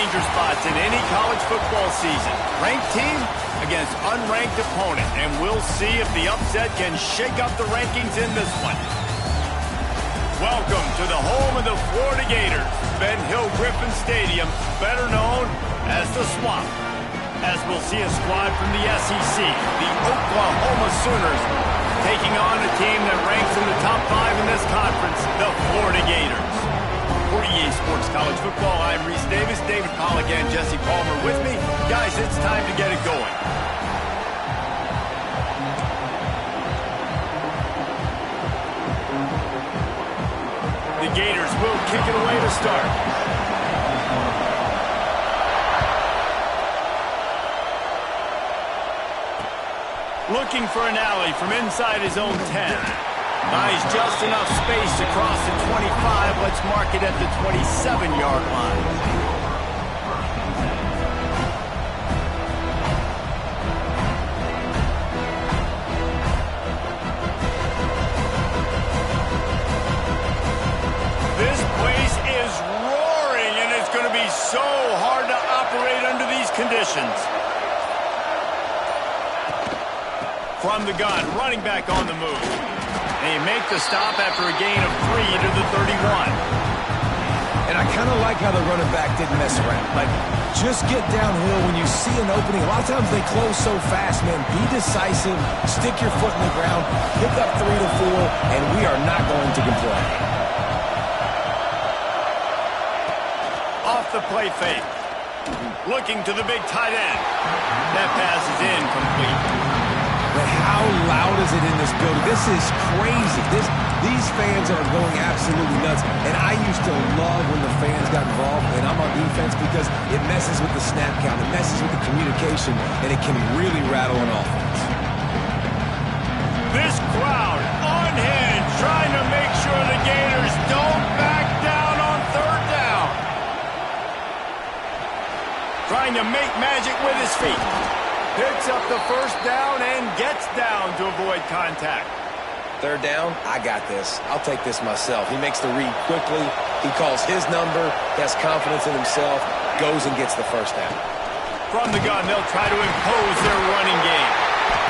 danger spots in any college football season. Ranked team against unranked opponent, and we'll see if the upset can shake up the rankings in this one. Welcome to the home of the Florida Gators, Ben Hill Griffin Stadium, better known as the Swamp. As we'll see a squad from the SEC, the Oklahoma Sooners, taking on a team that ranks in the top 5 in this conference, the Florida Gators. For EA Sports College Football, I'm Reese Davis, David Pollack, and Jesse Palmer with me. Guys, it's time to get it going. The Gators will kick it away to start. Looking for an alley from inside his own 10. Buys just enough space to cross the 25. Let's mark it at the 27-yard line. This place is roaring, and it's going to be so hard to operate under these conditions. From the gun, running back on the move. They make the stop after a gain of 3 to the 31. And I kind of like how the running back didn't mess around. Like, just get downhill when you see an opening. A lot of times they close so fast, man. Be decisive, stick your foot in the ground, pick up 3 to 4, and we are not going to complain. Off the play fake. Looking to the big tight end. That pass is incomplete. But how loud is it in this building? This is crazy. These fans are going absolutely nuts. And I used to love when the fans got involved, and I'm on defense, because it messes with the snap count, it messes with the communication, and it can really rattle an offense. This crowd unhinged, trying to make sure the Gators don't back down on 3rd down. Trying to make magic with his feet. Picks up the first down and gets down to avoid contact. 3rd down, I got this. I'll take this myself. He makes the read quickly. He calls his number, has confidence in himself, goes and gets the first down. From the gun, they'll try to impose their running game.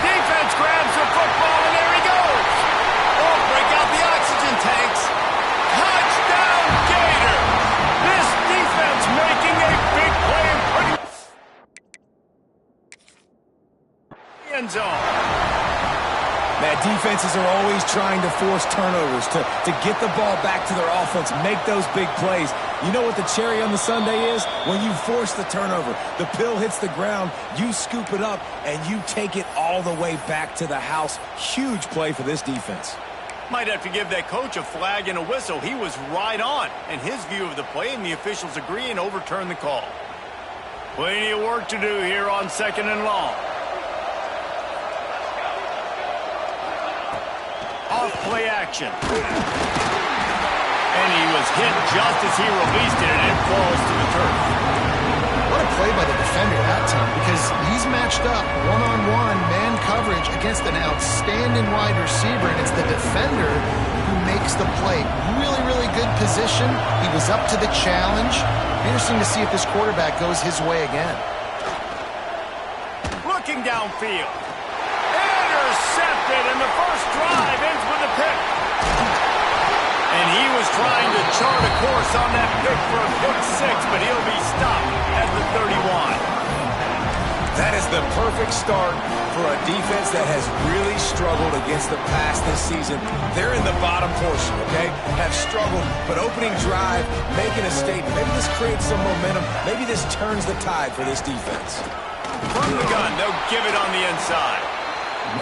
Defense grabs the football, and there he goes. Oh, break out the oxygen tanks. Touchdown, Gator. This defense making a big play and putting end zone. Man, defenses are always trying to force turnovers, to get the ball back to their offense, make those big plays. You know what the cherry on the sundae is? When you force the turnover, the pill hits the ground, you scoop it up, and you take it all the way back to the house. Huge play for this defense. Might have to give that coach a flag and a whistle. He was right on in his view of the play, and the officials agree and overturn the call. Plenty of work to do here on 2nd and long. Off play action. And he was hit just as he released it, and it falls to the turf. What a play by the defender that time, because he's matched up one-on-one man coverage against an outstanding wide receiver, and it's the defender who makes the play. Really, really good position. He was up to the challenge. Interesting to see if this quarterback goes his way again. Looking downfield. Intercepted, and the first drive ends with a pick. And he was trying to chart a course on that pick for a pick 6, but he'll be stopped at the 31. That is the perfect start for a defense that has really struggled against the pass this season. They're in the bottom portion, okay? Have struggled, but opening drive, making a statement. Maybe this creates some momentum. Maybe this turns the tide for this defense. From the gun, they'll give it on the inside.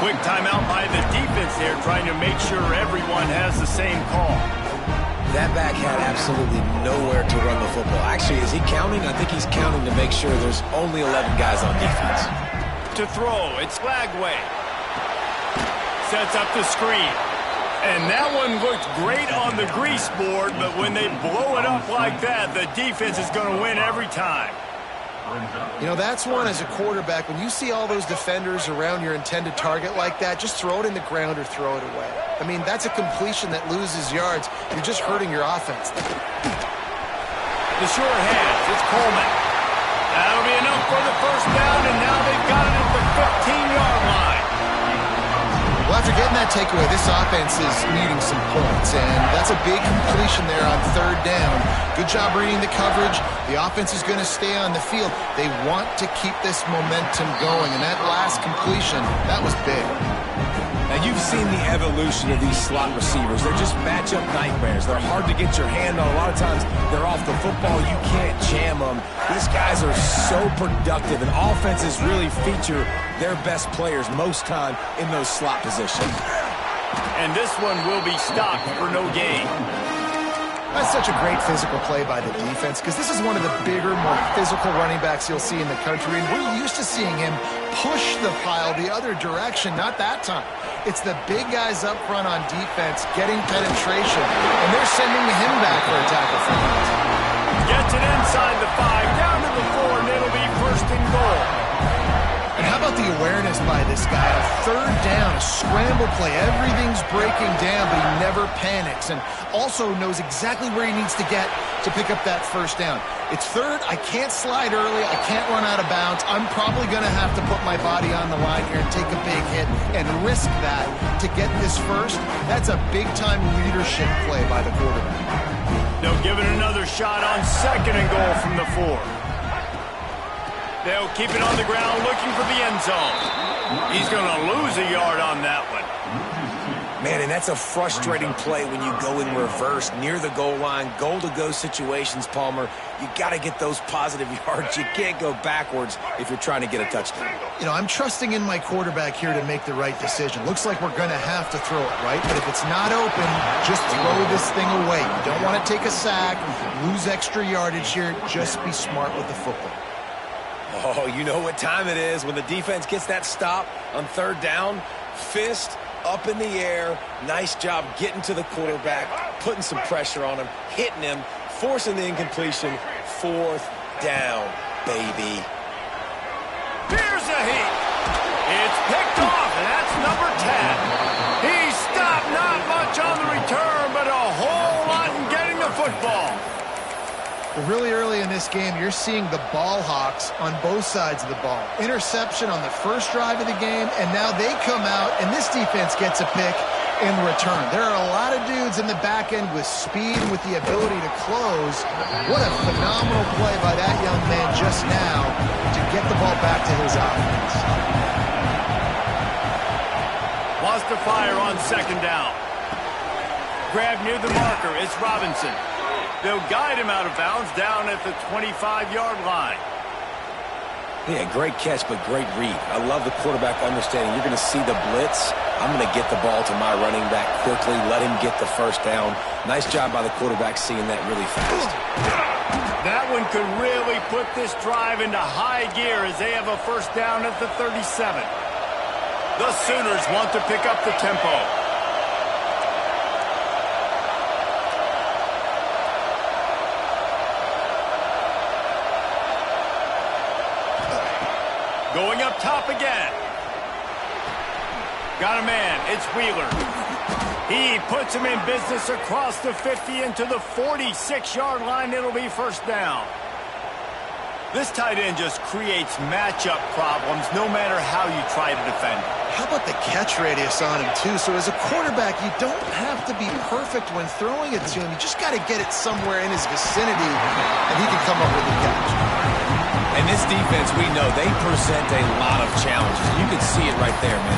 Quick timeout by the defense there, trying to make sure everyone has the same call. That back had absolutely nowhere to run the football. Actually, is he counting? I think he's counting to make sure there's only 11 guys on defense. To throw, it's Flagway. Sets up the screen. And that one looked great on the grease board, but when they blow it up like that, the defense is going to win every time. You know, that's one as a quarterback. When you see all those defenders around your intended target like that, just throw it in the ground or throw it away. I mean, that's a completion that loses yards. You're just hurting your offense. The short hands, it's Coleman. after getting that takeaway, this offense is needing some points, and that's a big completion there on third down. Good job reading the coverage. The offense is going to stay on the field. They want to keep this momentum going, and that last completion, that was big. Now, you've seen the evolution of these slot receivers. They're just matchup nightmares. They're hard to get your hand on. A lot of times, they're off the football. You can't jam them. These guys are so productive, and offenses really feature their best players most time in those slot positions. And this one will be stopped for no gain. That's such a great physical play by the defense because this is one of the bigger, more physical running backs you'll see in the country, and we're used to seeing him push the pile the other direction. Not that time. It's the big guys up front on defense getting penetration, and they're sending him back for a tackle for loss. Gets it inside the 5, down to the 4, and it'll be first and goal. And how about the awareness by this guy? A third down, a scramble play. Everything's breaking down, but he never panics and also knows exactly where he needs to get to pick up that first down. It's third. I can't slide early. I can't run out of bounds. I'm probably going to have to put my body on the line here and take a big hit and risk that to get this first. That's a big-time leadership play by the quarterback. They'll give it another shot on second and goal from the 4. They'll keep it on the ground looking for the end zone. He's going to lose a yard on that one. Man, and that's a frustrating play when you go in reverse near the goal line, goal-to-go situations, Palmer. You got to get those positive yards. You can't go backwards if you're trying to get a touchdown. You know, I'm trusting in my quarterback here to make the right decision. Looks like we're going to have to throw it, right? But if it's not open, just throw this thing away. You don't want to take a sack, lose extra yardage here. Just be smart with the football. Oh, you know what time it is when the defense gets that stop on third down. Fist up in the air. Nice job getting to the quarterback, putting some pressure on him, hitting him, forcing the incompletion. Fourth down, baby. Here's a heat. It's picked off, and that's number 10. He stopped not much on the return, but a whole lot in getting the football. Really early in this game, you're seeing the ball hawks on both sides of the ball. Interception on the first drive of the game, and now they come out, and this defense gets a pick in return. There are a lot of dudes in the back end with speed and with the ability to close. What a phenomenal play by that young man just now to get the ball back to his offense. Wants to fire on second down. Grab near the marker. It's Robinson. They'll guide him out of bounds down at the 25-yard line. Yeah, great catch, but great read. I love the quarterback understanding. You're going to see the blitz. I'm going to get the ball to my running back quickly, let him get the first down. Nice job by the quarterback seeing that really fast. That one could really put this drive into high gear as they have a first down at the 37. The Sooners want to pick up the tempo. Going up top again. Got a man. It's Wheeler. He puts him in business across the 50 into the 46-yard line. It'll be first down. This tight end just creates matchup problems no matter how you try to defend him. How about the catch radius on him, too? So as a quarterback, you don't have to be perfect when throwing it to him. You just got to get it somewhere in his vicinity, and he can come up with a catch. And this defense, we know, they present a lot of challenges. You can see it right there, man.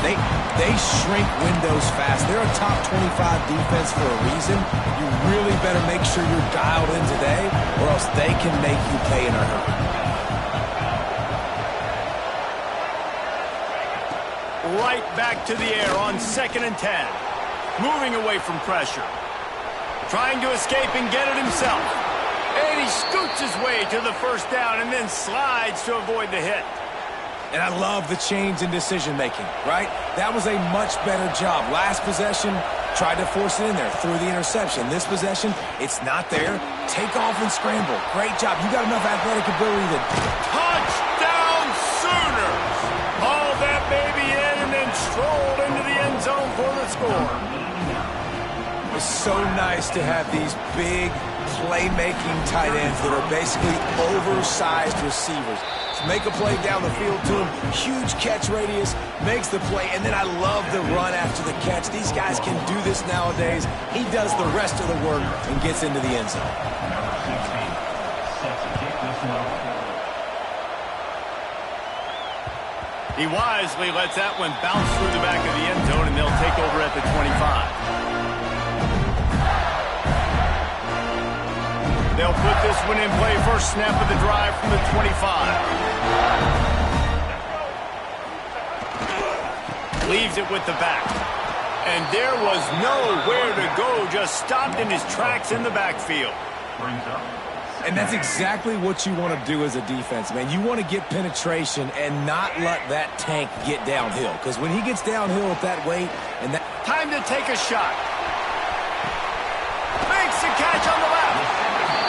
They shrink windows fast. They're a top 25 defense for a reason. You really better make sure you're dialed in today, or else they can make you pay in a hurry. Right back to the air on 2nd and 10. Moving away from pressure. Trying to escape and get it himself. And he scoots his way to the first down and then slides to avoid the hit. And I love the change in decision-making, right? That was a much better job. Last possession, tried to force it in there, threw the interception. This possession, it's not there. Take off and scramble. Great job. You got enough athletic ability to... Touchdown Sooners! Hauled that baby in and then strolled into the end zone for the score. The so nice to have these big playmaking tight ends that are basically oversized receivers. Make a play down the field to him, huge catch radius, makes the play, and then I love the run after the catch. These guys can do this nowadays. He does the rest of the work and gets into the end zone. He wisely lets that one bounce through the back of the end zone, and they'll take over at the 25. They'll put this one in play. First snap of the drive from the 25. Leaves it with the back. And there was nowhere to go. Just stopped in his tracks in the backfield. And that's exactly what you want to do as a defense, man. You want to get penetration and not let that tank get downhill. Because when he gets downhill at that weight and that... Time to take a shot. Makes the catch on the left.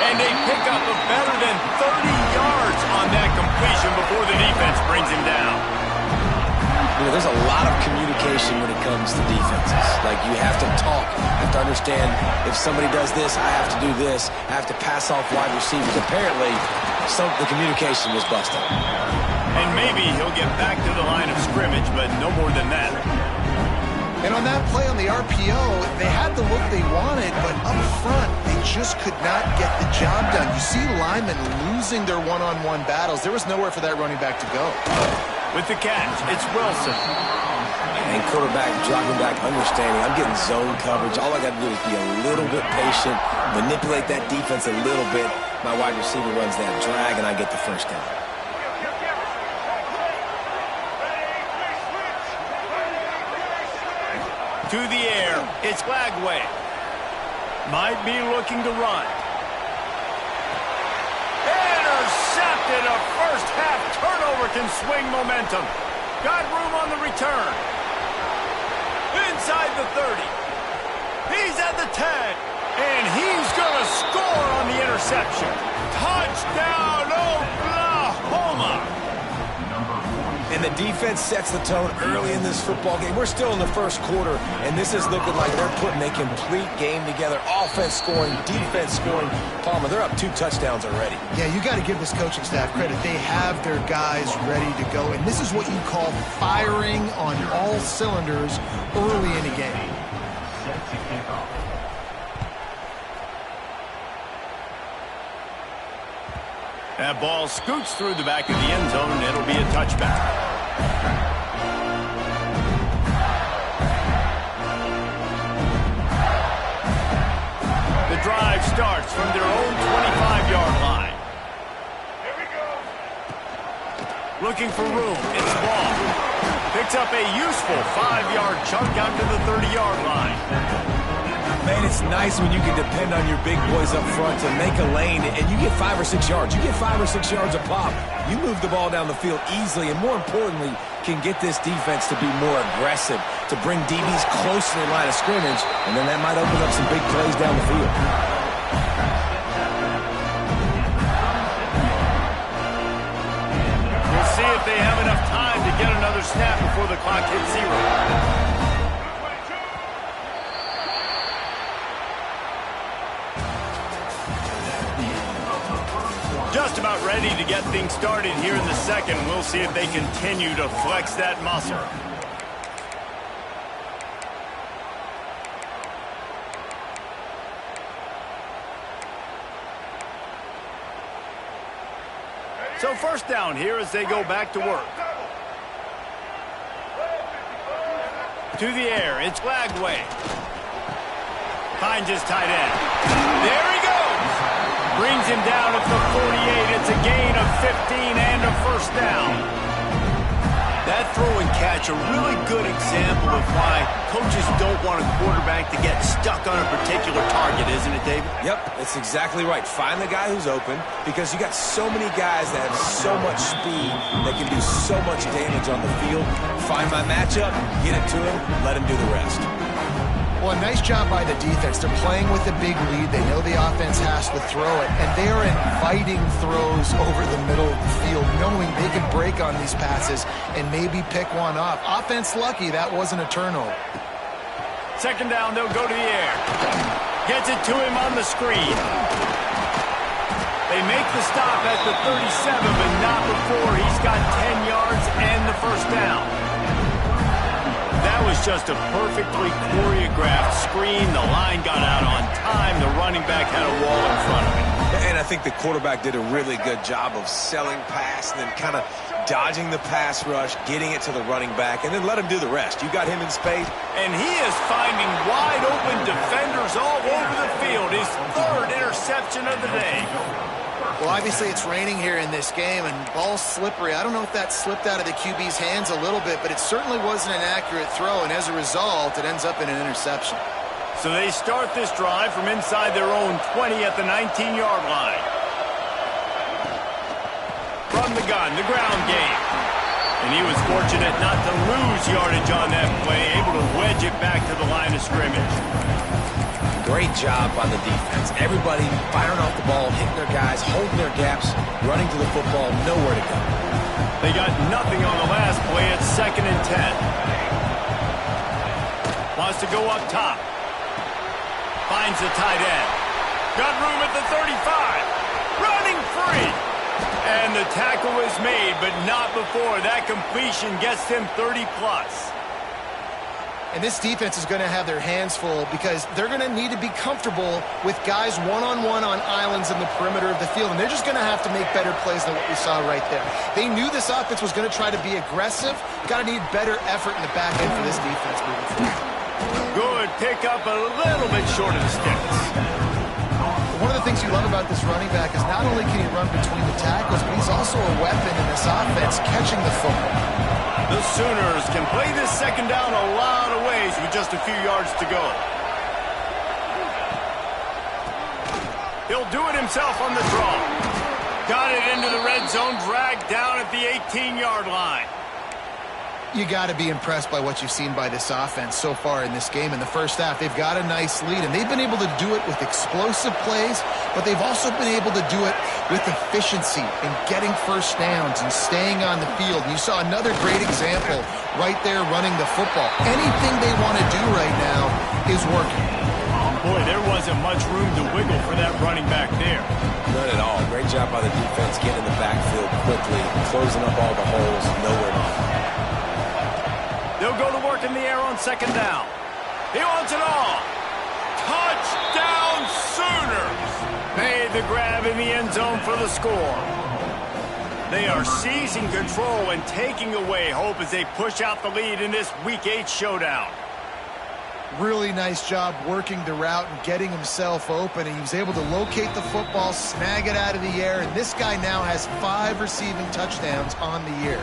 And they pick up a better than 30 yards on that completion before the defense brings him down. You know, there's a lot of communication when it comes to defenses. Like, you have to talk. You have to understand if somebody does this, I have to do this. I have to pass off wide receivers. Apparently, the communication was busted. And maybe he'll get back to the line of scrimmage, but no more than that. And on that play on the RPO, they had the look they wanted, but up front, they just could not get the job done. You see linemen losing their one-on-one battles. There was nowhere for that running back to go. With the catch, it's Wilson. And quarterback dropping back, understanding I'm getting zone coverage. All I got to do is be a little bit patient, manipulate that defense a little bit. My wide receiver runs that drag, and I get the first down. To the air, it's Glagway. Might be looking to run. Intercepted. A first-half turnover can swing momentum. Got room on the return. Inside the 30. He's at the 10. And he's going to score on the interception. Touchdown, Oklahoma. And the defense sets the tone early in this football game. We're still in the first quarter, and this is looking like they're putting a complete game together. Offense scoring, defense scoring. Palmer, they're up 2 touchdowns already. Yeah, you got to give this coaching staff credit. They have their guys ready to go, and this is what you call firing on all cylinders early in a game. That ball scoots through the back of the end zone, and it'll be a touchback. The drive starts from their own 25-yard line. Here we go. Looking for room. It's Ball. Picks up a useful 5-yard chunk out to the 30-yard line. Man, it's nice when you can depend on your big boys up front to make a lane, and you get 5 or 6 yards. You get 5 or 6 yards a pop. You move the ball down the field easily, and more importantly, can get this defense to be more aggressive, to bring DBs close to the line of scrimmage, and then that might open up some big plays down the field. We'll see if they have enough time to get another snap before the clock hits 0. Just about ready to get things started here in the second. We'll see if they continue to flex that muscle. So first down here as they go back to work. To the air, it's Glagway. Finds his tight end. There he goes. Brings him down at the 48. It's a gain of 15 and a first down. That throw and catch, a really good example of why coaches don't want a quarterback to get stuck on a particular target, isn't it, David? Yep, that's exactly right. Find the guy who's open, because you got so many guys that have so much speed that can do so much damage on the field. Find my matchup, get it to him, let him do the rest. Well, a nice job by the defense. They're playing with a big lead. They know the offense has to throw it, and they are inviting throws over the middle of the field, knowing they can break on these passes and maybe pick one off. Offense lucky that wasn't a turnover. Second down, they'll go to the air. Gets it to him on the screen. They make the stop at the 37, but not before he's got 10 yards and the first down. That was just a perfectly choreographed screen. The line got out on time. The running back had a wall in front of him. And I think the quarterback did a really good job of selling pass and then kind of dodging the pass rush, getting it to the running back, and then let him do the rest. You got him in space. And he is finding wide-open defenders all over the field. His third interception of the day. Well, obviously it's raining here in this game, and ball's slippery. I don't know if that slipped out of the QB's hands a little bit, but it certainly wasn't an accurate throw, and as a result, it ends up in an interception. So they start this drive from inside their own 20 at the 19-yard line. From the gun, the ground game. And he was fortunate not to lose yardage on that play, able to wedge it back to the line of scrimmage. Great job by the defense. Everybody firing off the ball, hitting their guys, holding their gaps, running to the football, nowhere to go. They got nothing on the last play. It's 2nd and 10. Wants to go up top. Finds the tight end. Got room at the 35. Running free. And the tackle is made, but not before that completion gets them 30-plus. And this defense is going to have their hands full because they're going to need to be comfortable with guys one-on-one on islands in the perimeter of the field, and they're just going to have to make better plays than what we saw right there. They knew this offense was going to try to be aggressive. Got to need better effort in the back end for this defense moving forward. Good pickup, a little bit short of the sticks. One of the things you love about this running back is not only can he run between the tackles, but he's also a weapon in this offense catching the football. The Sooners can play this second down a lot of ways with just a few yards to go. He'll do it himself on the draw. Got it into the red zone, dragged down at the 18-yard line. You got to be impressed by what you've seen by this offense so far in this game. In the first half, they've got a nice lead, and they've been able to do it with explosive plays, but they've also been able to do it with efficiency and getting first downs and staying on the field. You saw another great example right there running the football. Anything they want to do right now is working. Boy, there wasn't much room to wiggle for that running back there. None at all. Great job by the defense getting in the backfield quickly, closing up all the holes, nowhere to go. They'll go to work in the air on second down. He wants it all. Touchdown Sooners! Made the grab in the end zone for the score. They are seizing control and taking away hope as they push out the lead in this Week 8 showdown. Really nice job working the route and getting himself open. And he was able to locate the football, snag it out of the air, and this guy now has 5 receiving touchdowns on the year.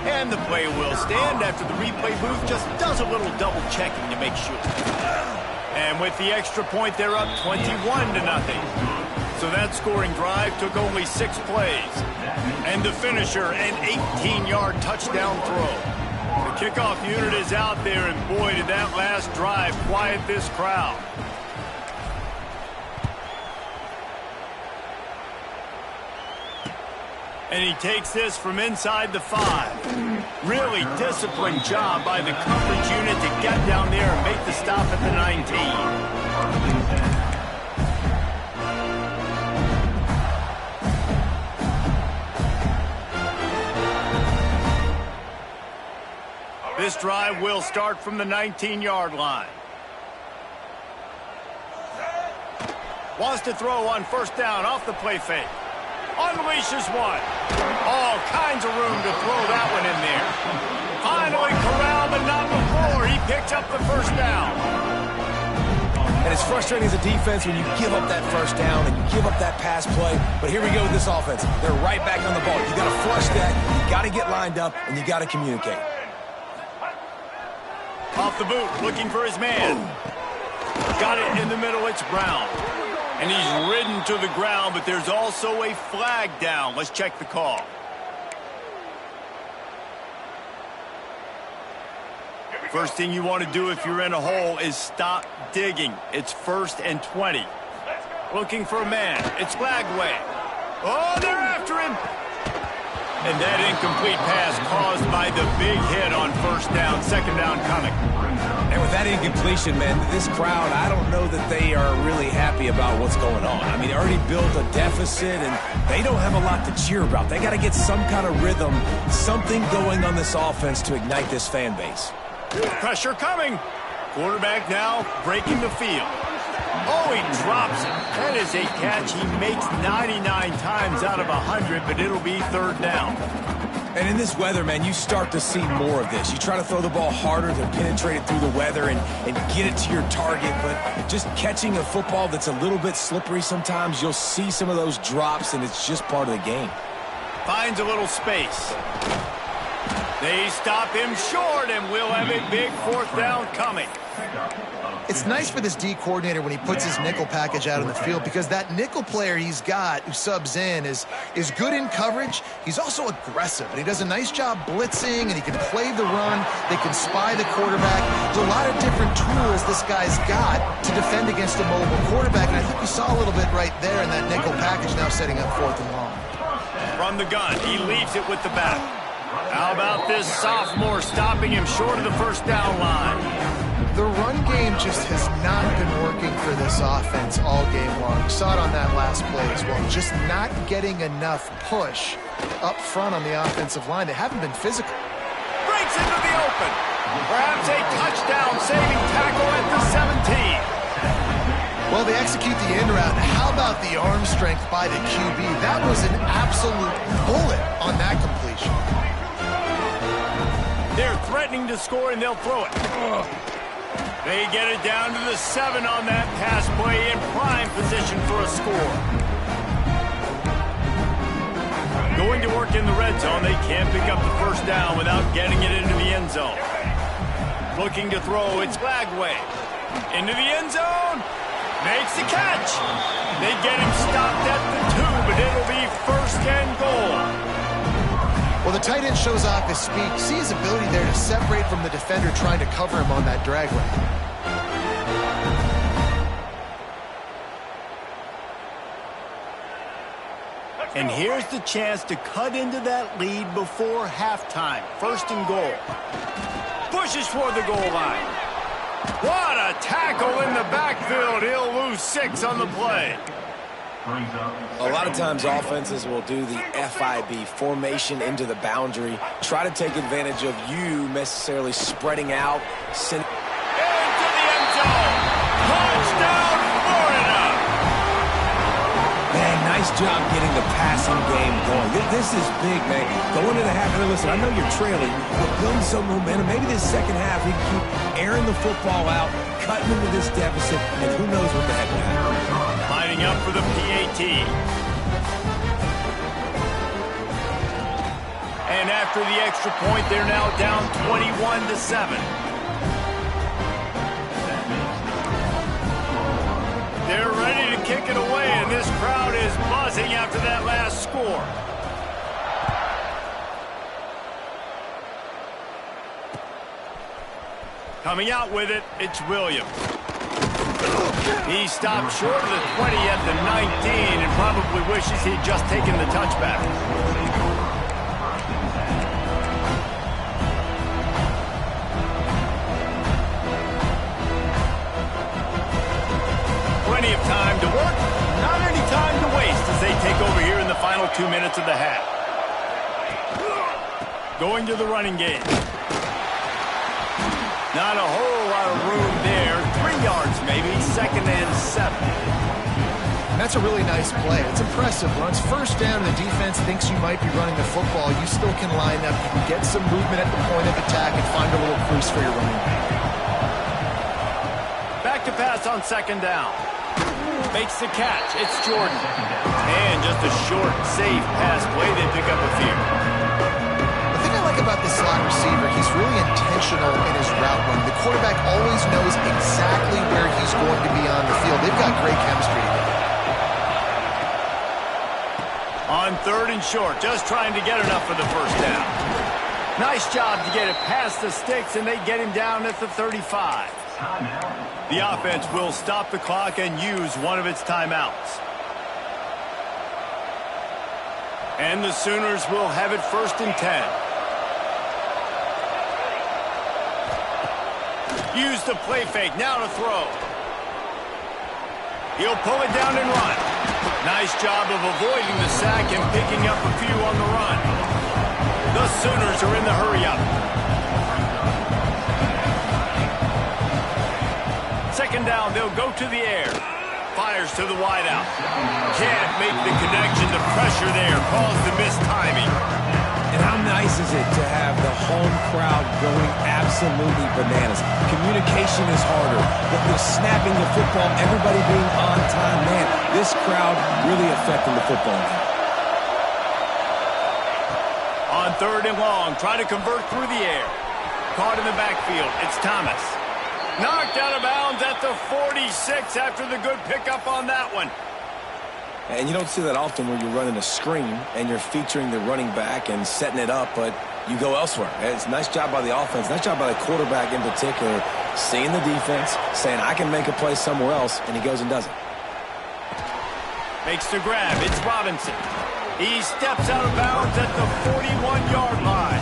And the play will stand after the replay booth just does a little double checking to make sure. And with the extra point, they're up 21-0. So that scoring drive took only 6 plays. And the finisher, an 18-yard touchdown throw. The kickoff unit is out there, and boy, did that last drive quiet this crowd. And he takes this from inside the 5. Really disciplined job by the coverage unit to get down there and make the stop at the 19. This drive will start from the 19-yard line. Wants to throw on first down off the play fake. Unleashes one. All kinds of room to throw that one in there. Finally corralled, but not before. He picked up the first down. And it's frustrating as a defense when you give up that first down and you give up that pass play. But here we go with this offense. They're right back on the ball. You got to flush that. You got to get lined up, and you got to communicate. Off the boot, looking for his man. Got it in the middle. It's Brown. And he's ridden to the ground, but there's also a flag down. Let's check the call. First thing you want to do if you're in a hole is stop digging. It's 1st and 20. Looking for a man. It's Flagway. Oh, they're after him. And that incomplete pass caused by provide the big hit on first down, second down coming. And with that incompletion, man, this crowd, I don't know that they are really happy about what's going on. I mean, they already built a deficit, and they don't have a lot to cheer about. They got to get some kind of rhythm, something going on this offense to ignite this fan base. Pressure coming. Quarterback now breaking the field. Oh, he drops it. That is a catch he makes 99 times out of 100, but it'll be third down. And in this weather, man, you start to see more of this. You try to throw the ball harder to penetrate it through the weather and get it to your target, but just catching a football that's a little bit slippery sometimes, you'll see some of those drops, and it's just part of the game. Finds a little space. They stop him short, and we'll have a big fourth down coming. It's nice for this D coordinator when he puts his nickel package out on the field, because that nickel player he's got who subs in is good in coverage. He's also aggressive, and he does a nice job blitzing, and he can play the run. They can spy the quarterback. There's a lot of different tools this guy's got to defend against a mobile quarterback, and I think we saw a little bit right there in that nickel package, now setting up fourth and long. From the gun, he leaves it with the back. How about this sophomore stopping him short of the first down line? The run game just has not been working for this offense all game long. We saw it on that last play as well. Just not getting enough push up front on the offensive line. They haven't been physical. Breaks into the open. Perhaps a touchdown-saving tackle at the 17. Well, they execute the end route. How about the arm strength by the QB? That was an absolute bullet on that completion. They're threatening to score, and they'll throw it. They get it down to the 7 on that pass play, in prime position for a score. Going to work in the red zone, they can't pick up the first down without getting it into the end zone. Looking to throw, it's Flagway. Into the end zone. Makes the catch. They get him stopped at the 2, but it'll be first and goal. Well, the tight end shows off his speed. See his ability there to separate from the defender trying to cover him on that drag route. And here's the chance to cut into that lead before halftime. First and goal. Pushes for the goal line. What a tackle in the backfield. He'll lose 6 on the play. A lot of times offenses will do the FIB, formation into the boundary, try to take advantage of you necessarily spreading out. Into the end zone. Touchdown, Florida. Man, nice job getting the passing game going. This is big, man. Going into the half, and listen, I know you're trailing, but building some momentum. Maybe this second half, he can keep airing the football out, cutting into this deficit, and who knows what the heck will happen. Lining up for the PAT. And after the extra point, they're now down 21-7. They're ready to kick it away, and this crowd is buzzing after that last score. Coming out with it, it's Williams. He stopped short of the 20 at the 19 and probably wishes he'd just taken the touchback. Plenty of time to work, not any time to waste as they take over here in the final 2 minutes of the half. Going to the running game. Not a whole lot of room there. 3 yards maybe, second and 7. That's a really nice play. It's impressive. Once first down and the defense thinks you might be running the football, you still can line up. You can get some movement at the point of attack and find a little crease for your running back. Back to pass on second down. Makes the catch. It's Jordan. And just a short, safe pass play. They pick up a few. The thing I like about this slot receiver, he's really intentional in his route run. The quarterback always knows exactly where he's going to be on the field. They've got great chemistry together. On third and short, just trying to get enough for the first down. Nice job to get it past the sticks, and they get him down at the 35. The offense will stop the clock and use one of its timeouts. And the Sooners will have it first and 10. Use the play fake, now to throw. He'll pull it down and run. Nice job of avoiding the sack and picking up a few on the run. The Sooners are in the hurry-up. Second down, they'll go to the air. Fires to the wideout. Can't make the connection. The pressure there caused the missed timing. And how nice is it to have the home crowd going absolutely bananas? Communication is harder. The snapping the football, everybody being on time. Man, this crowd really affecting the football. On third and long, try to convert through the air. Caught in the backfield. It's Thomas. Knocked out of bounds at the 46 after the good pickup on that one. And you don't see that often when you're running a screen and you're featuring the running back and setting it up, but you go elsewhere. It's a nice job by the offense, nice job by the quarterback in particular, seeing the defense, saying, I can make a play somewhere else, and he goes and does it. Makes the grab. It's Robinson. He steps out of bounds at the 41-yard line.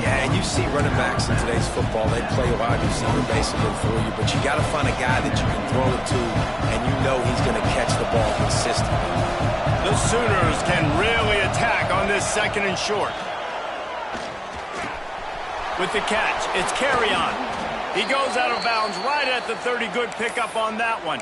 Yeah, and you see running backs in today's football, they play a wide receiver basically for you, but you got to find a guy that you can throw it to, and you know he's going to catch the ball consistently. The Sooners can really attack on this second and short. With the catch, it's Carry-On. He goes out of bounds right at the 30. Good pickup on that one.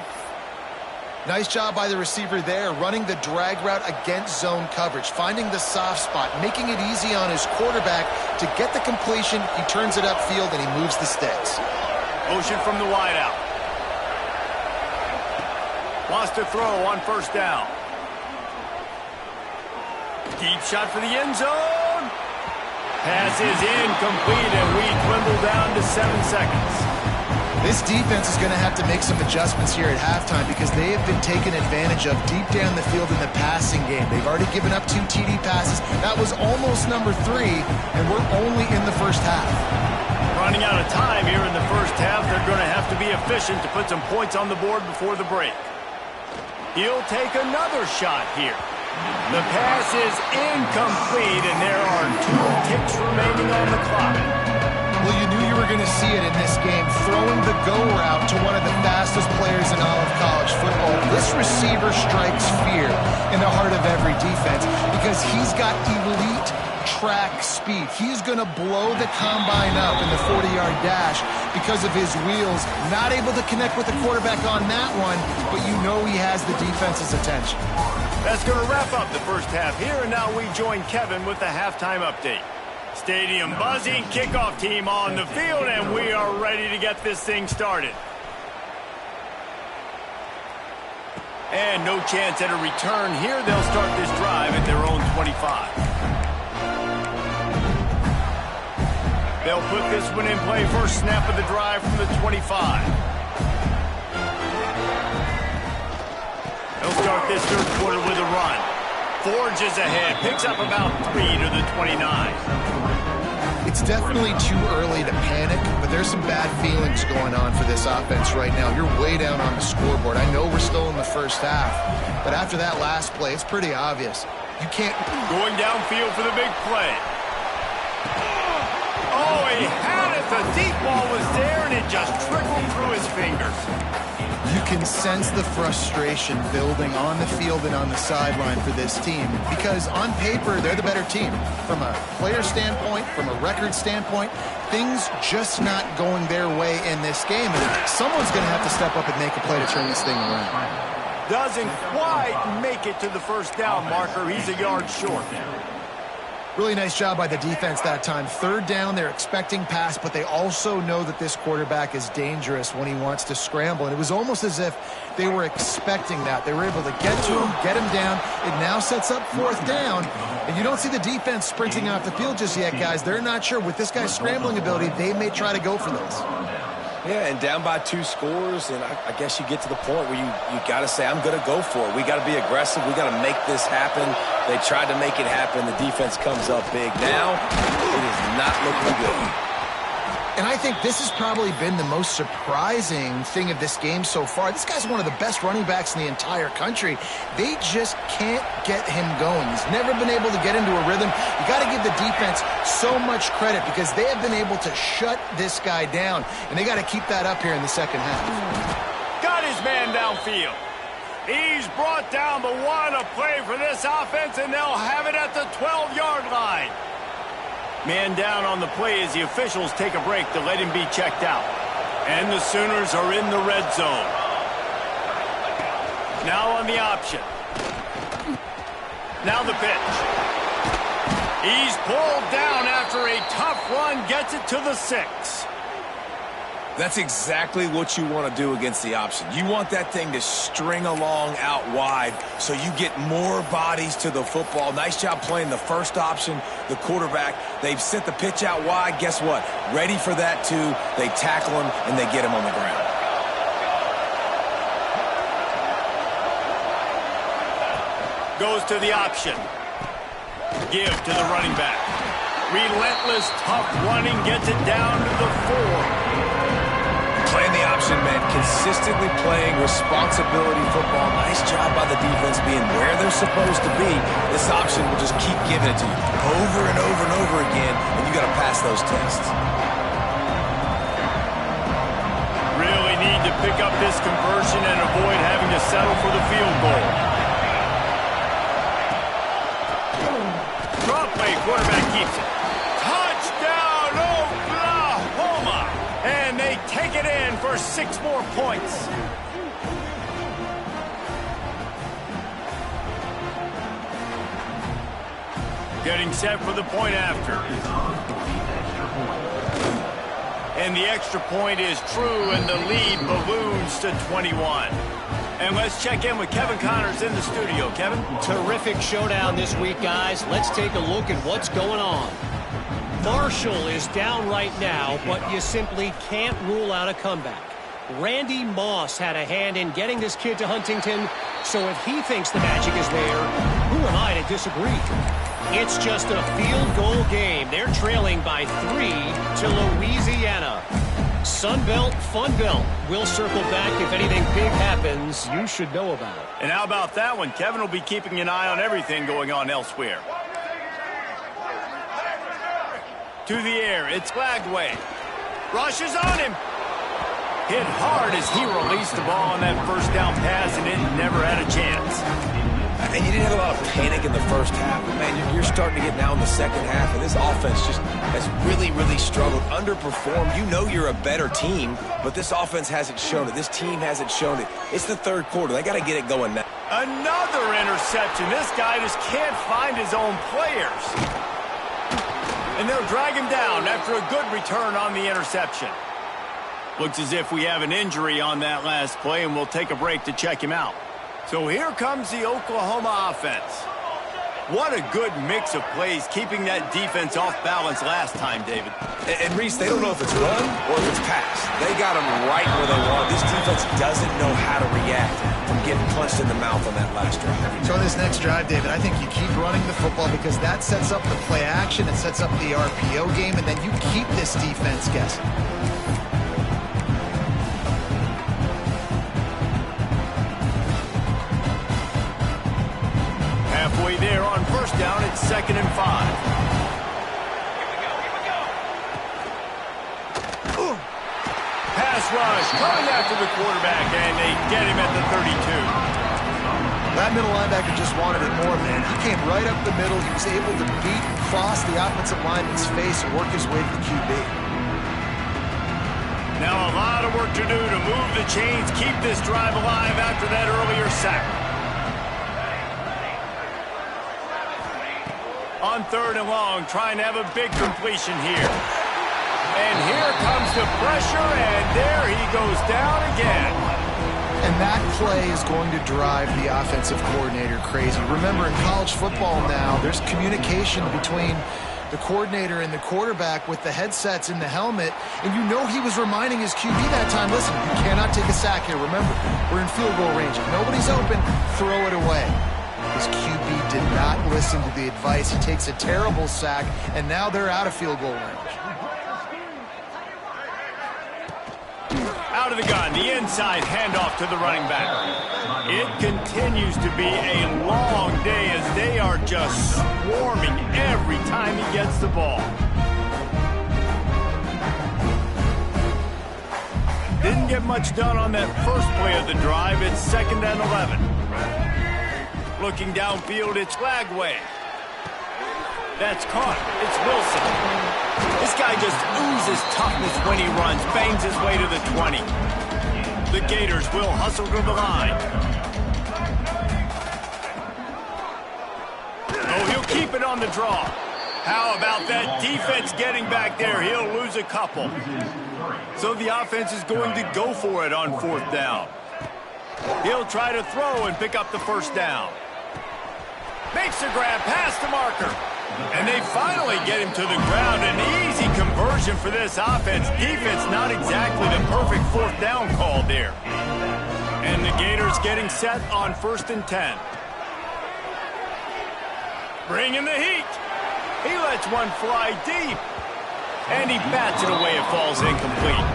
Nice job by the receiver there, running the drag route against zone coverage, finding the soft spot, making it easy on his quarterback to get the completion. He turns it upfield, and he moves the sticks. Motion from the wideout. Wants to throw on first down. Deep shot for the end zone. Pass is incomplete, and we dwindle down to 7 seconds. This defense is going to have to make some adjustments here at halftime because they have been taken advantage of deep down the field in the passing game. They've already given up 2 TD passes. That was almost number 3, and we're only in the first half. Running out of time here in the first half. They're going to have to be efficient to put some points on the board before the break. He'll take another shot here. The pass is incomplete, and there are 2 ticks remaining on the clock. Well, you knew you were going to see it in this game, throwing the go route to one of the fastest players in all of college football. This receiver strikes fear in the heart of every defense because he's got elite track speed. He's going to blow the combine up in the 40-yard dash because of his wheels. Not able to connect with the quarterback on that one, but you know he has the defense's attention. That's going to wrap up the first half here, and now we join Kevin with the halftime update. Stadium buzzing, kickoff team on the field, and we are ready to get this thing started. And no chance at a return here. They'll start this drive at their own 25. They'll put this one in play. First snap of the drive from the 25. They'll start this third quarter with a run. Forges ahead, picks up about 3 to the 29. It's definitely too early to panic, but there's some bad feelings going on for this offense right now. You're way down on the scoreboard. I know we're still in the first half, but after that last play, it's pretty obvious. You can't... Going downfield for the big play. Oh, he had it. The deep ball was there, and it just trickled through his fingers. You can sense the frustration building on the field and on the sideline for this team because on paper, they're the better team. From a player standpoint, from a record standpoint, things just not going their way in this game. And someone's going to have to step up and make a play to turn this thing around. Doesn't quite make it to the first down marker. He's a yard short. Really nice job by the defense that time. Third down, they're expecting pass, but they also know that this quarterback is dangerous when he wants to scramble. And it was almost as if they were expecting that. They were able to get to him, get him down. It now sets up fourth down. And you don't see the defense sprinting off the field just yet, guys. They're not sure. With this guy's scrambling ability, they may try to go for this. Yeah, and down by 2 scores, and I guess you get to the point where you got to say, I'm going to go for it. We got to be aggressive. We got to make this happen. They tried to make it happen. The defense comes up big. Now, it is not looking good. And I think this has probably been the most surprising thing of this game so far. This guy's one of the best running backs in the entire country. They just can't get him going. He's never been able to get into a rhythm. You got to give the defense so much credit because they have been able to shut this guy down. And they got to keep that up here in the second half. Got his man downfield. He's brought down, but what a play for this offense, and they'll have it at the 12-yard line. Man down on the play as the officials take a break to let him be checked out. And the Sooners are in the red zone. Now on the option. Now the pitch. He's pulled down after a tough run, gets it to the 6. That's exactly what you want to do against the option. You want that thing to string along out wide so you get more bodies to the football. Nice job playing the first option, the quarterback. They've sent the pitch out wide. Guess what? Ready for that, too. They tackle him, and they get him on the ground. Goes to the option. Give to the running back. Relentless, tough running, gets it down to the 4. Playing the option meant consistently playing responsibility football. Nice job by the defense being where they're supposed to be. This option will just keep giving it to you over and over and over again, and you got to pass those tests. Really need to pick up this conversion and avoid having to settle for the field goal. Draw play, quarterback keeps it. Touchdown, Oklahoma! And they take it in for 6 more points. Getting set for the point after. And the extra point is true, and the lead balloons to 21. And let's check in with Kevin Connors in the studio. Kevin? Terrific showdown this week, guys. Let's take a look at what's going on. Marshall is down right now, but you simply can't rule out a comeback. Randy Moss had a hand in getting this kid to Huntington, so if he thinks the magic is there, who am I to disagree? It's just a field goal game. They're trailing by 3 to Louisiana. Sunbelt, Funbelt. We'll circle back if anything big happens you should know about. And how about that one? Kevin will be keeping an eye on everything going on elsewhere. To the air, it's Glagway. Rushes on him. Hit hard as he released the ball on that first down pass, and it never had a chance. And you didn't have a lot of panic in the first half, but man, you're starting to get now in the second half, and this offense just has really, really struggled, underperformed. You know you're a better team, but this offense hasn't shown it. This team hasn't shown it. It's the third quarter. They got to get it going now. Another interception. This guy just can't find his own players. And they'll drag him down after a good return on the interception. Looks as if we have an injury on that last play, and we'll take a break to check him out. So here comes the Oklahoma offense. What a good mix of plays, keeping that defense off balance last time, David. And Reese, they don't know if it's run or if it's pass. They got them right where they want. This defense doesn't know how to react from getting punched in the mouth on that last drive. So on this next drive, David, I think you keep running the football because that sets up the play action, it sets up the RPO game, and then you keep this defense guessing. Halfway there on first down, it's 2nd and 5. Pass rush coming after the quarterback, and they get him at the 32. That middle linebacker just wanted it more, man. He came right up the middle. He was able to beat and cross the offensive lineman's face and work his way to the QB. Now a lot of work to do to move the chains, keep this drive alive after that earlier sack. On 3rd and long, trying to have a big completion here. And here comes the pressure, and there he goes down again. And that play is going to drive the offensive coordinator crazy. Remember, in college football now, there's communication between the coordinator and the quarterback with the headsets in the helmet, and you know he was reminding his QB that time, listen, you cannot take a sack here. Remember, we're in field goal range. If nobody's open, throw it away. His QB did not listen to the advice. He takes a terrible sack, and now they're out of field goal range. Out of the gun, the inside handoff to the running back. It continues to be a long day as they are just swarming every time he gets the ball. Didn't get much done on that first play of the drive. It's 2nd and 11. Looking downfield, it's Lagway. That's caught. It's Wilson. This guy just oozes toughness when he runs, bangs his way to the 20. The Gators will hustle to the line. Oh, he'll keep it on the draw. How about that defense getting back there? He'll lose a couple. So the offense is going to go for it on 4th down. He'll try to throw and pick up the first down. Makes a grab past the marker. And they finally get him to the ground. An easy conversion for this offense. Defense not exactly the perfect 4th down call there. And the Gators getting set on 1st and 10. Bringing the heat. He lets one fly deep. And he bats it away. It falls incomplete.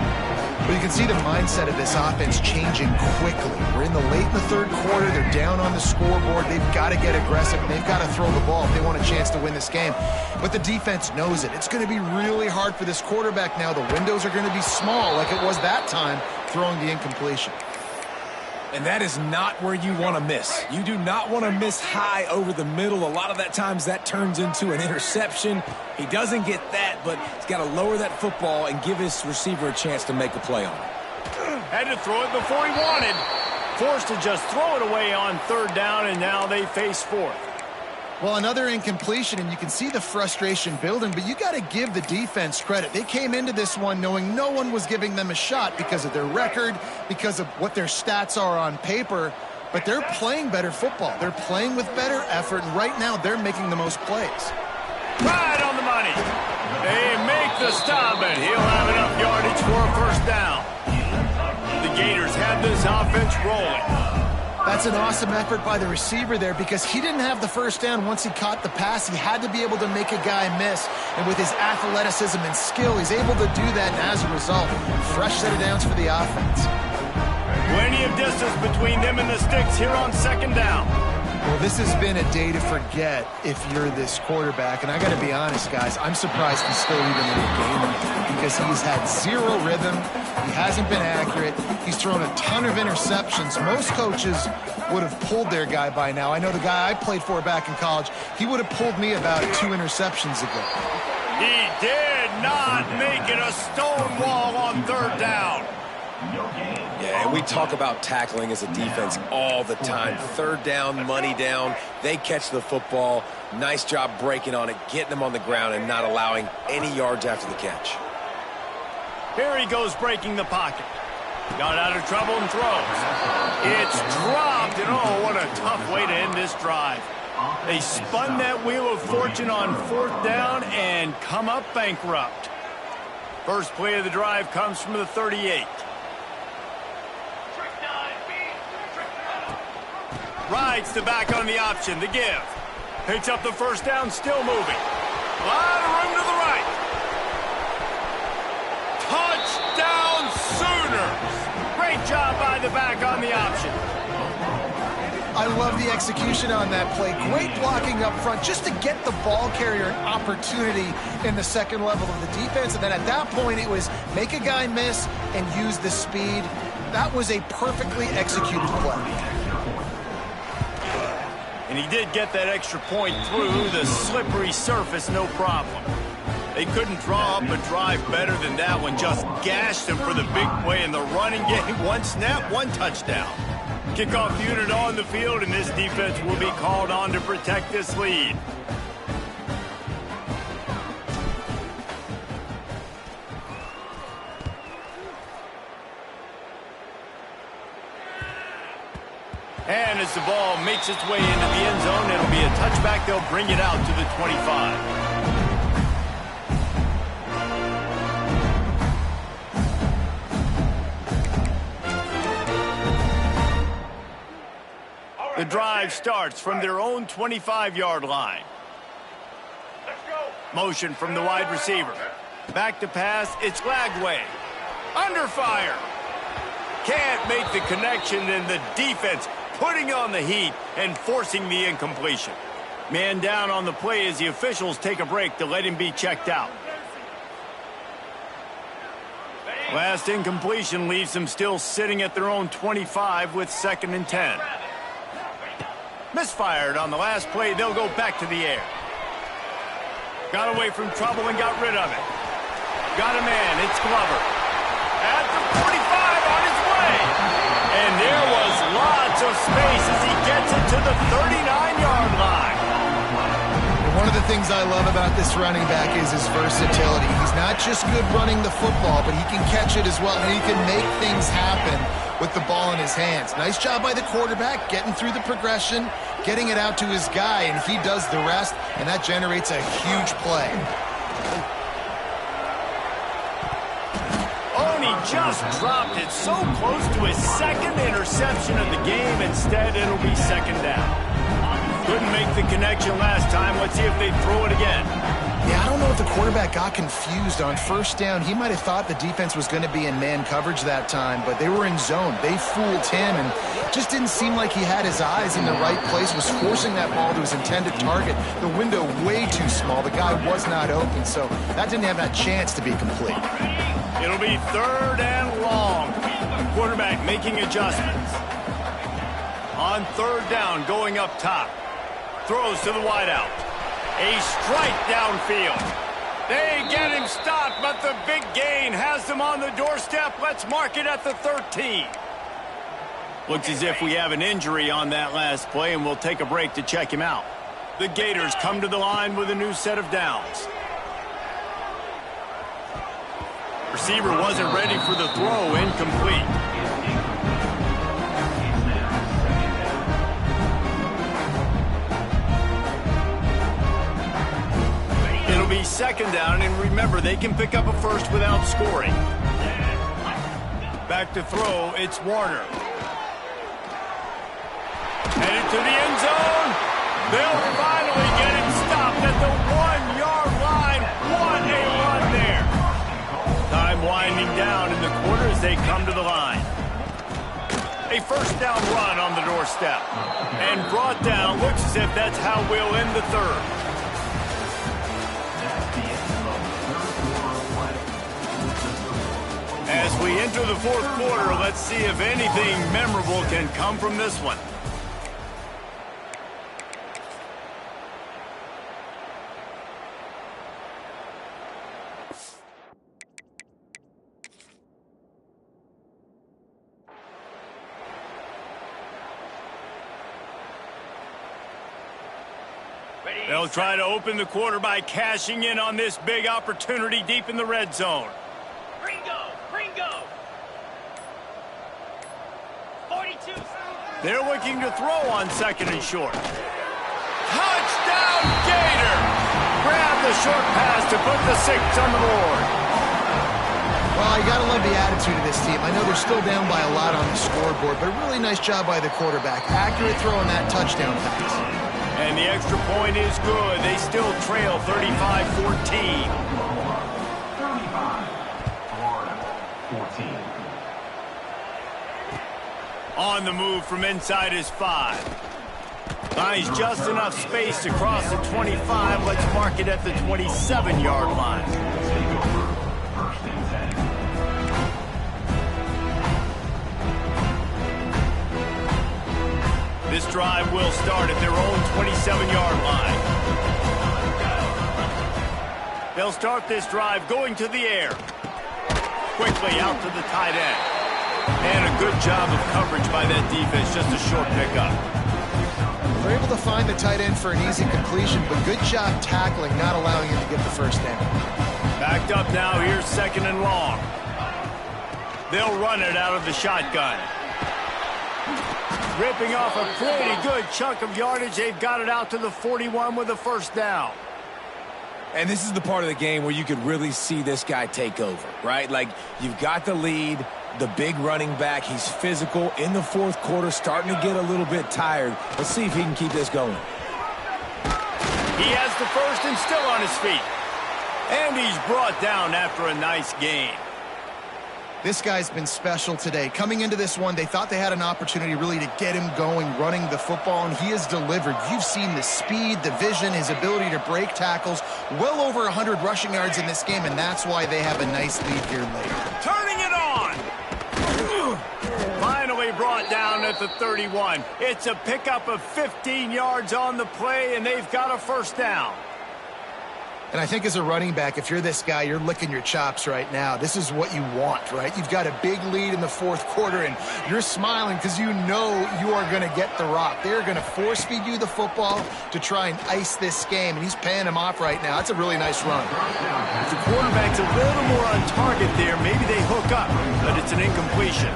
But you can see the mindset of this offense changing quickly. We're in the late in the 3rd quarter. They're down on the scoreboard. They've got to get aggressive, and they've got to throw the ball if they want a chance to win this game. But the defense knows it. It's going to be really hard for this quarterback now. The windows are going to be small like it was that time throwing the incompletion. And that is not where you want to miss. You do not want to miss high over the middle. A lot of that times that turns into an interception. He doesn't get that, but he's got to lower that football and give his receiver a chance to make a play on it. Had to throw it before he wanted. Forced to just throw it away on 3rd down, and now they face 4th. Well, another incompletion, and you can see the frustration building, but you got to give the defense credit. They came into this one knowing no one was giving them a shot because of their record, because of what their stats are on paper, but they're playing better football. They're playing with better effort, and right now they're making the most plays. Right on the money. They make the stop, and he'll have enough yardage for a 1st down. The Gators have this offense rolling. That's an awesome effort by the receiver there because he didn't have the 1st down once he caught the pass. He had to be able to make a guy miss. And with his athleticism and skill, he's able to do that. And as a result, fresh set of downs for the offense. Plenty of distance between them and the sticks here on 2nd down. Well, this has been a day to forget if you're this quarterback. And I got to be honest, guys, I'm surprised he's still even in the game because he's had zero rhythm. He hasn't been accurate. He's thrown a ton of interceptions. Most coaches would have pulled their guy by now. I know the guy I played for back in college, he would have pulled me about 2 interceptions ago. He did not make it a stone wall on 3rd down. Yeah, and we talk about tackling as a defense all the time. 3rd down, money down. They catch the football. Nice job breaking on it, getting them on the ground, and not allowing any yards after the catch. Here he goes breaking the pocket. Got out of trouble and throws. It's dropped, and oh, what a tough way to end this drive. They spun that wheel of fortune on 4th down and come up bankrupt. First play of the drive comes from the 38. Rides the back on the option, the give. Picks up the 1st down, still moving. A lot of room to the right. Touchdown Sooners! Great job by the back on the option. I love the execution on that play. Great blocking up front just to get the ball carrier an opportunity in the 2nd level of the defense. And then at that point, it was make a guy miss and use the speed. That was a perfectly executed play. And he did get that extra point through the slippery surface, no problem. They couldn't draw up a drive better than that one. Just gashed him for the big play in the running game. 1 snap, 1 touchdown. Kickoff unit on the field, and this defense will be called on to protect this lead. And as the ball makes its way into the end zone, it'll be a touchback. They'll bring it out to the 25. The drive starts from their own 25-yard line. Motion from the wide receiver. Back to pass, it's Lagway. Under fire. can't make the connection, and the defense putting on the heat and forcing the incompletion. Man down on the play as the officials take a break to let him be checked out. Last incompletion leaves them still sitting at their own 25 with 2nd and 10. Misfired on the last play. They'll go back to the air. Got away from trouble and got rid of it. Got a man. It's Glover. At the 45 on his way. And there was lots of space as he gets it to the 39-yard line. One of the things I love about this running back is his versatility. He's not just good running the football, but he can catch it as well, and he can make things happen with the ball in his hands. Nice job by the quarterback, getting through the progression, getting it out to his guy, and he does the rest, and that generates a huge play. Oh, and he just dropped it so close to his 2nd interception of the game. Instead, it'll be 2nd down. Couldn't make the connection last time. Let's see if they throw it again. Yeah, I don't know if the quarterback got confused on 1st down. He might have thought the defense was going to be in man coverage that time, but they were in zone. They fooled him, and just didn't seem like he had his eyes in the right place, was forcing that ball to his intended target. The window way too small. The guy was not open, so that didn't have that chance to be complete. It'll be 3rd and long. Quarterback making adjustments. On 3rd down, going up top. Throws to the wideout. A strike downfield. They get him stopped, but the big gain has them on the doorstep. Let's mark it at the 13. Looks as if we have an injury on that last play, and we'll take a break to check him out. The Gators come to the line with a new set of downs. Receiver wasn't ready for the throw, incomplete. It'll be 2nd down, and remember, they can pick up a first without scoring. Back to throw, it's Warner. Headed to the end zone. They'll finally get him stopped at the 1-yard line. What a run there. Time winding down in the quarter as they come to the line. A 1st down run on the doorstep. And brought down. Looks as if that's how we'll end the 3rd. As we enter the 4th quarter, let's see if anything memorable can come from this one. They'll try to open the quarter by cashing in on this big opportunity deep in the red zone. Ringo! 42. They're looking to throw on 2nd and short. Touchdown, Gator! Grab the short pass to put the 6 on the board. Well, you got to love the attitude of this team. I know they're still down by a lot on the scoreboard, but really nice job by the quarterback. Accurate throw on that touchdown pass. And the extra point is good. They still trail 35-14. On the move from inside his 5. Finds just enough space to cross the 25. Let's mark it at the 27-yard line. This drive will start at their own 27-yard line. They'll start this drive going to the air. Quickly out to the tight end. And a good job of coverage by that defense, just a short pickup. They're able to find the tight end for an easy completion, but good job tackling, not allowing him to get the 1st down. Backed up now, here's 2nd and long. They'll run it out of the shotgun. Ripping off a pretty good chunk of yardage. They've got it out to the 41 with a 1st down. And this is the part of the game where you could really see this guy take over, right? Like, you've got the lead, the big running back. He's physical in the 4th quarter, starting to get a little bit tired. Let's see if he can keep this going. He has the 1st and still on his feet. And he's brought down after a nice gain. This guy's been special today. Coming into this one, they thought they had an opportunity really to get him going, running the football, and he has delivered. You've seen the speed, the vision, his ability to break tackles. Well over 100 rushing yards in this game, and that's why they have a nice lead here late. Turning it on! Finally brought down at the 31. It's a pickup of 15 yards on the play, and they've got a first down. And I think as a running back, if you're this guy, you're licking your chops right now. This is what you want, right? You've got a big lead in the fourth quarter, and you're smiling because you know you are going to get the rock. They're going to force feed you the football to try and ice this game, and he's paying him off right now. That's a really nice run. If the quarterback's a little more on target there, maybe they hook up, but it's an incompletion.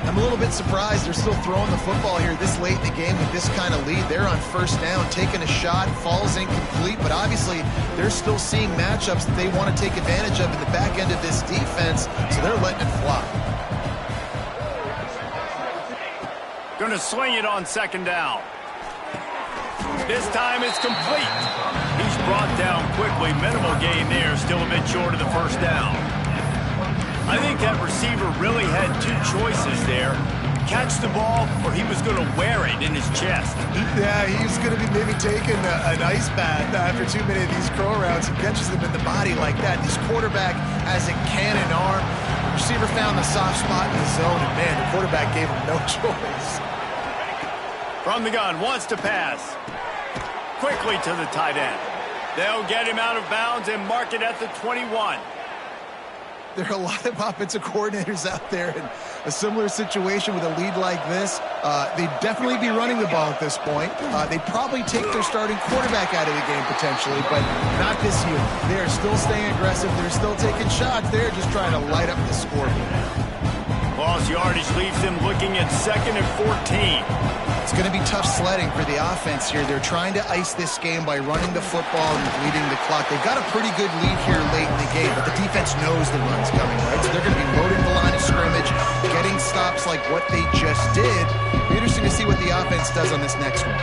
I'm a little bit surprised they're still throwing the football here this late in the game with this kind of lead. They're on first down, taking a shot, falls incomplete, but obviously they're still seeing matchups that they want to take advantage of in the back end of this defense, so they're letting it fly. Going to sling it on second down. This time it's complete. He's brought down quickly. Minimal gain there, still a bit short of the first down. I think that receiver really had two choices there. Catch the ball, or he was going to wear it in his chest. Yeah, he's going to be maybe taking an ice bath after too many of these curl routes. He catches them in the body like that. This quarterback has a cannon arm. The receiver found the soft spot in the zone, and man, the quarterback gave him no choice. From the gun, wants to pass. Quickly to the tight end. They'll get him out of bounds and mark it at the 21. There are a lot of offensive coordinators out there in a similar situation with a lead like this. They'd definitely be running the ball at this point. They'd probably take their starting quarterback out of the game potentially, but not this year. They're still staying aggressive. They're still taking shots. They're just trying to light up the scoreboard. Lost yardage leaves them looking at 2nd and 14. It's going to be tough sledding for the offense here. They're trying to ice this game by running the football and bleeding the clock. They've got a pretty good lead here late in the game, but the defense knows the run's coming, right? So they're going to be loading the line of scrimmage, getting stops like what they just did. It'll be interesting to see what the offense does on this next one.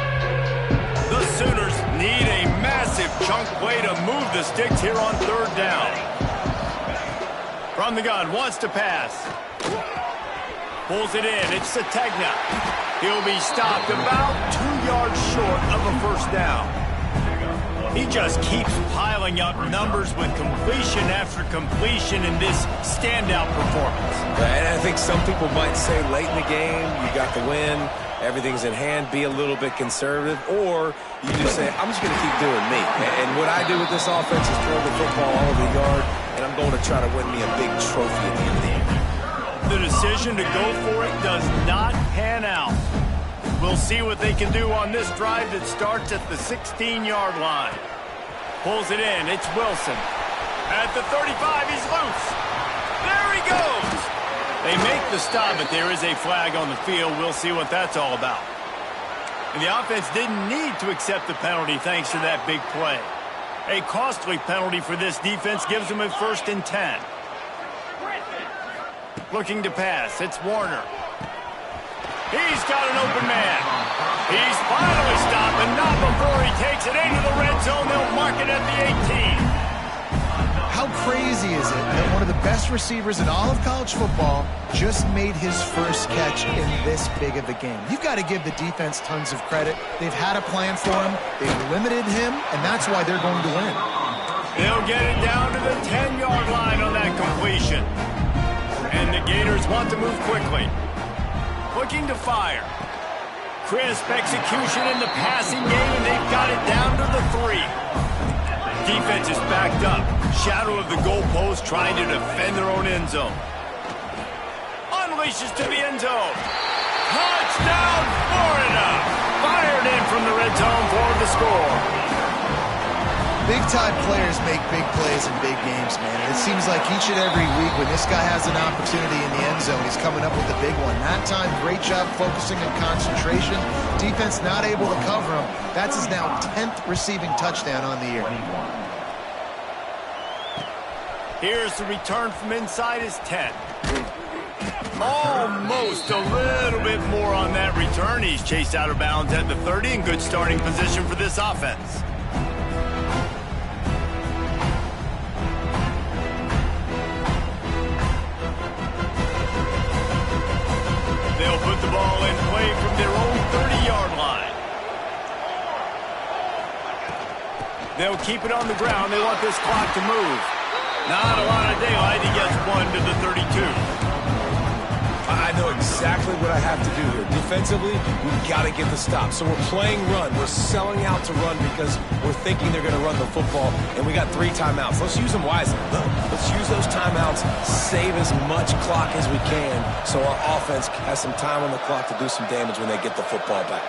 The Sooners need a massive chunk play to move the sticks here on third down. From the gun, wants to pass. Pulls it in. It's Sategna. He'll be stopped about 2 yards short of a first down. He just keeps piling up numbers with completion after completion in this standout performance. And I think some people might say late in the game, you got the win, everything's in hand, be a little bit conservative, or you just say, I'm just going to keep doing me. And what I do with this offense is throw the football all over the yard, and I'm going to try to win me a big trophy at the end of the year. The decision to go for it does not pan out. We'll see what they can do on this drive that starts at the 16-yard line. Pulls it in. It's Wilson. At the 35, he's loose. There he goes. They make the stop, but there is a flag on the field. We'll see what that's all about. And the offense didn't need to accept the penalty thanks to that big play. A costly penalty for this defense gives them a 1st and 10. Looking to pass. It's Warner. He's got an open man. He's finally stopped, but not before he takes it into the red zone. They'll mark it at the 18. How crazy is it that one of the best receivers in all of college football just made his first catch in this big of a game? You've got to give the defense tons of credit. They've had a plan for him. They've limited him, and that's why they're going to win. They'll get it down to the 10-yard line on that completion. And the Gators want to move quickly. Looking to fire. Crisp execution in the passing game, and they've got it down to the 3. Defense is backed up. Shadow of the goalpost trying to defend their own end zone. Unleashes to the end zone. Touchdown, Florida! Fired in from the red zone for the score. Big-time players make big plays in big games, man. It seems like each and every week when this guy has an opportunity in the end zone, he's coming up with a big one. That time, great job focusing on concentration. Defense not able to cover him. That's his now 10th receiving touchdown on the year. Here's the return from inside his 10. Almost a little bit more on that return. He's chased out of bounds at the 30 in good starting position for this offense. They'll keep it on the ground. They want this clock to move. Not a lot of daylight. He gets 1 to the 32. I know exactly what I have to do here. Defensively, we've got to get the stop. So we're playing run. We're selling out to run because we're thinking they're going to run the football, and we got 3 timeouts. Let's use them wisely. Let's use those timeouts, save as much clock as we can so our offense has some time on the clock to do some damage when they get the football back.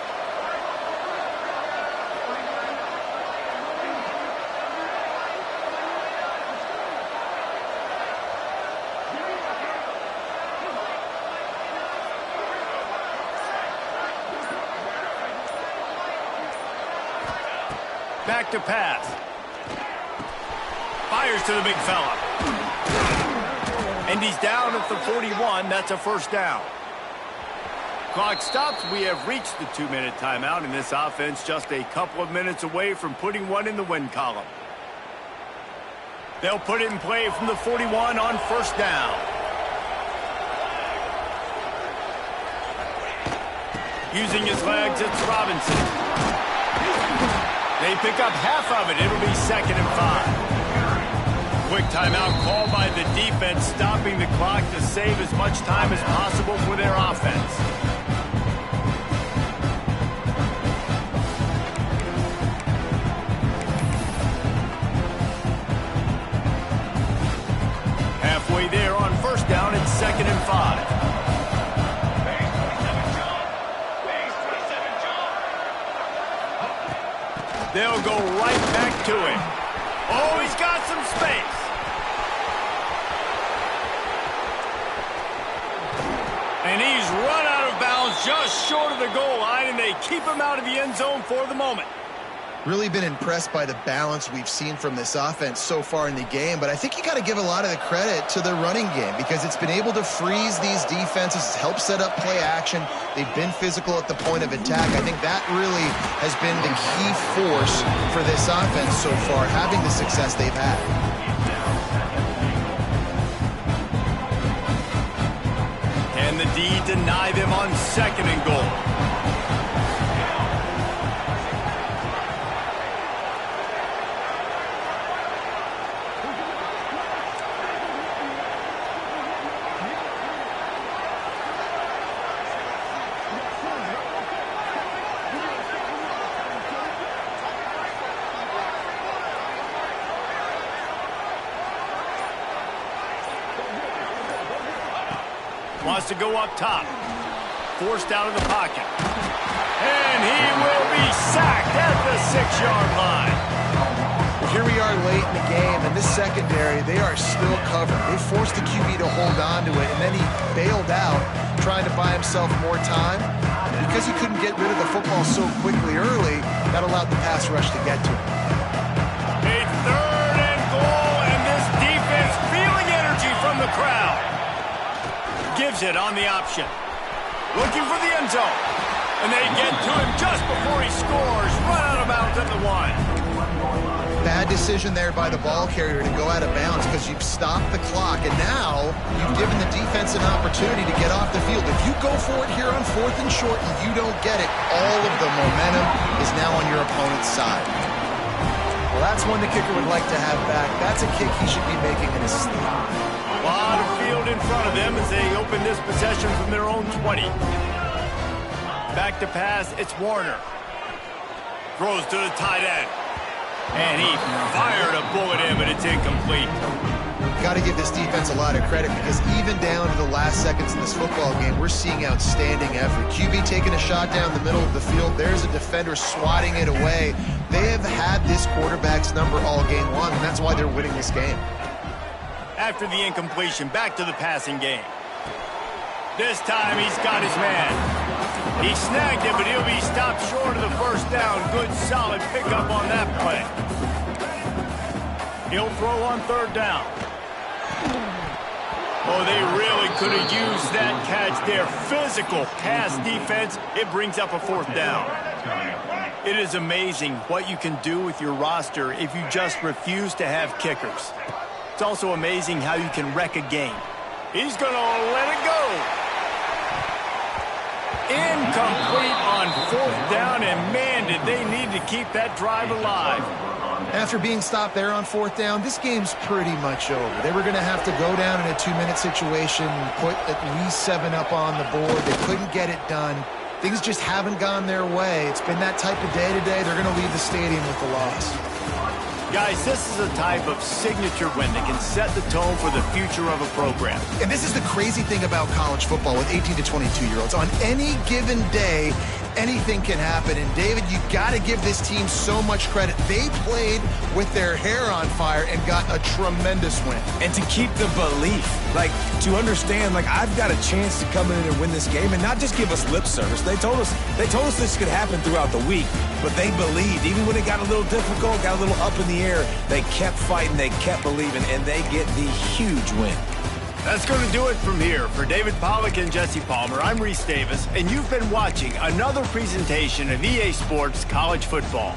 Back to pass. Fires to the big fella. And he's down at the 41. That's a first down. Clock stops. We have reached the 2-minute timeout, and this offense just a couple of minutes away from putting one in the win column. They'll put it in play from the 41 on first down. Using his legs, it's Robinson. They pick up half of it. It'll be 2nd and 5. Quick timeout called by the defense, stopping the clock to save as much time as possible for their offense. Halfway there on first down, it's 2nd and 5. They'll go right back to him. Oh, he's got some space. And he's run out of bounds just short of the goal line, and they keep him out of the end zone for the moment. Really been impressed by the balance we've seen from this offense so far in the game, but I think you got to give a lot of the credit to the running game because it's been able to freeze these defenses, help set up play action. They've been physical at the point of attack. I think that really has been the key force for this offense so far, having the success they've had. Can the D deny them on 2nd and goal? Wants to go up top. Forced out of the pocket. And he will be sacked at the 6-yard line. Well, here we are late in the game, and this secondary, they are still covered. They forced the QB to hold on to it, and then he bailed out, trying to buy himself more time. Because he couldn't get rid of the football so quickly early, that allowed the pass rush to get to him. A 3rd and goal, and this defense feeling energy from the crowd. Gives it on the option. Looking for the end zone. And they get to him just before he scores. Run out of bounds at the 1. Bad decision there by the ball carrier to go out of bounds because you've stopped the clock, and now you've given the defense an opportunity to get off the field. If you go for it here on 4th and short and you don't get it, all of the momentum is now on your opponent's side. Well, that's one the kicker would like to have back. That's a kick he should be making in his sleep. A lot of field in front of them as they open this possession from their own 20. Back to pass, it's Warner. Throws to the tight end. And he fired a bullet in, but it's incomplete. Got to give this defense a lot of credit because even down to the last seconds in this football game, we're seeing outstanding effort. QB taking a shot down the middle of the field. There's a defender swatting it away. They have had this quarterback's number all game long, and that's why they're winning this game. After the incompletion, back to the passing game. This time he's got his man. He snagged it, but he'll be stopped short of the first down. Good, solid pickup on that play. He'll throw on 3rd down. Oh, they really could have used that catch there. Physical pass defense. It brings up a 4th down. It is amazing what you can do with your roster if you just refuse to have kickers. It's also amazing how you can wreck a game. He's going to let it go. Incomplete on 4th down, and man, did they need to keep that drive alive. After being stopped there on 4th down, this game's pretty much over. They were going to have to go down in a 2-minute situation, put at least 7 up on the board. They couldn't get it done. Things just haven't gone their way. It's been that type of day today. They're going to leave the stadium with the loss. Guys, this is a type of signature win that can set the tone for the future of a program. And this is the crazy thing about college football with 18 to 22-year-olds. On any given day, anything can happen. And, David, you got to give this team so much credit. They played with their hair on fire and got a tremendous win. And to keep the belief, to understand, I've got a chance to come in and win this game and not just give us lip service. They told us this could happen throughout the week, but they believed. Even when it got a little difficult, got a little up in the air, they kept fighting, they kept believing, and they get the huge win. That's going to do it from here. For David Pollack and Jesse Palmer, I'm Reese Davis, and you've been watching another presentation of EA Sports College Football.